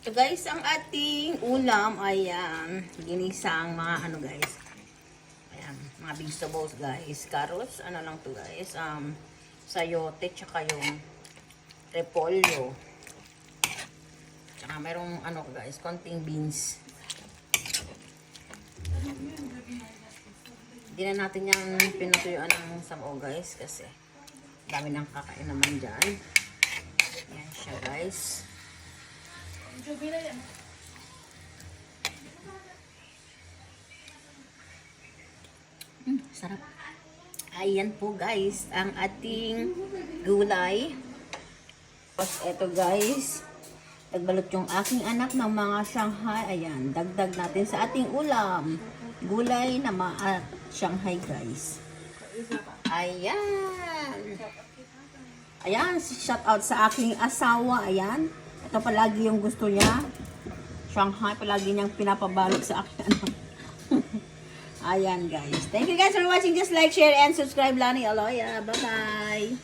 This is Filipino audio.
So guys, ang ating ulam ay ginisang mga guys. Ayan, mga vegetables guys. Carrots, ano lang to guys. Sayote, tsaka yung repolyo. Tsaka merong guys, konting beans. Hindi na natin yung pinatuyuan ng samo guys kasi dami nang kakain naman dyan. Ayan siya guys. Sarap. Ayan po guys, ang ating gulay. Tapos eto guys, nagbalot yung aking anak ng mga Shanghai. Ayan, dagdag natin sa ating ulam. Gulay na Shanghai guys. Ayan. Ayan, shout out sa aking asawa. Ayan. Ito palagi yung gusto niya. Shanghai, palagi niyang pinapabalot sa akin. Ayan guys. Thank you guys for watching. Just like, share, and subscribe. Lani Aloya. Bye-bye.